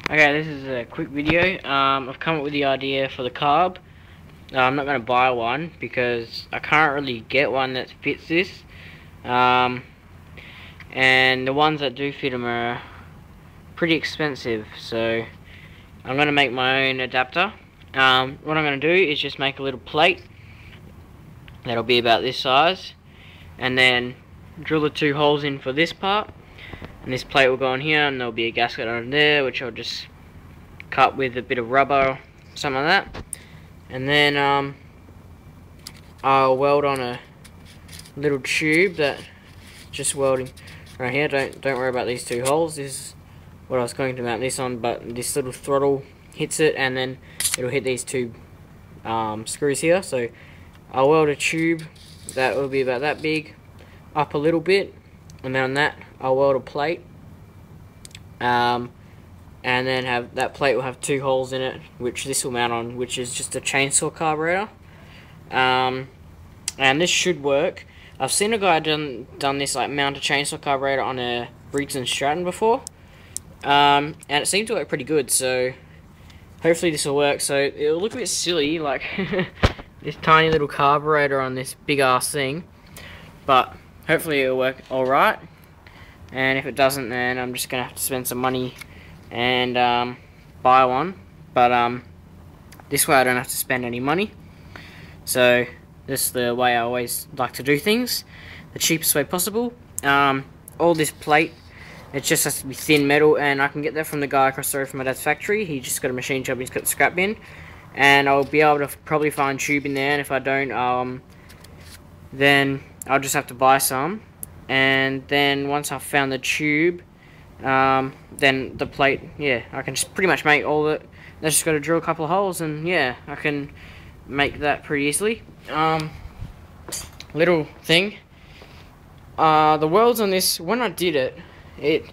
Okay, this is a quick video. I've come up with the idea for the carb. I'm not going to buy one because I can't really get one that fits this. And the ones that do fit them are pretty expensive, so I'm going to make my own adapter. What I'm going to do is just make a little plate that'll be about this size, and then drill the two holes in for this part, and this plate will go on here, and there'll be a gasket on there which I'll just cut with a bit of rubber, something like that, and then I'll weld on a little tube that just welding right here. Don't worry about these two holes. This is what I was going to mount this on, but this little throttle hits it and then it'll hit these two screws here. So I'll weld a tube that will be about that big up a little bit, and then on that I'll weld a plate, and then that plate will have two holes in it, which this will mount on, which is just a chainsaw carburetor. And this should work. I've seen a guy done this, like mount a chainsaw carburetor on a Briggs & Stratton before, and it seemed to work pretty good. So hopefully this will work. So it'll look a bit silly, like this tiny little carburetor on this big ass thing, but hopefully it'll work alright. And if it doesn't, then I'm just gonna have to spend some money and buy one. But this way I don't have to spend any money. So this is the way I always like to do things, the cheapest way possible. All this plate, it just has to be thin metal, and I can get that from the guy across the road from my dad's factory. He just got a machine shop, he's got the scrap bin, and I'll be able to probably find tube in there, and if I don't, then I'll just have to buy some. And then once I've found the tube, then the plate, yeah, I can just pretty much make all of it. I just got to drill a couple of holes, and yeah, I can make that pretty easily. Little thing, the welds on this, when I did it,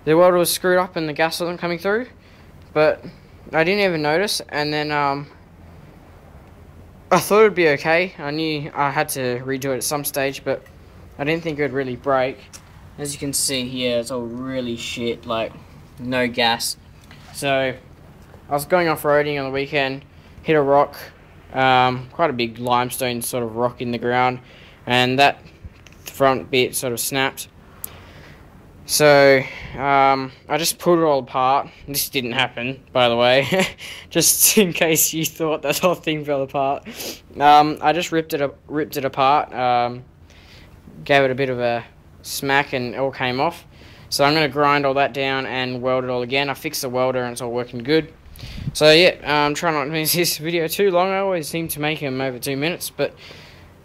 the welder was screwed up and the gas wasn't coming through, but I didn't even notice. And then I thought it'd be okay. I knew I had to redo it at some stage, but I didn't think it would really break. As you can see here, it's all really shit, like no gas. So I was going off-roading on the weekend, hit a rock, quite a big limestone sort of rock in the ground, and that front bit sort of snapped. So I just pulled it all apart. This didn't happen, by the way, just in case you thought that whole thing fell apart. I just ripped it apart, gave it a bit of a smack, and it all came off. So I'm going to grind all that down and weld it all again. I fixed the welder and it's all working good. So yeah, I'm trying not to make this video too long. I always seem to make them over 2 minutes, but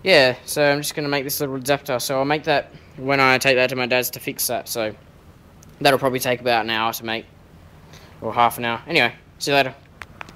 yeah, so I'm just going to make this little adapter. So I'll make that when I take that to my dad's to fix that. So that'll probably take about an hour to make, or half an hour. Anyway, see you later.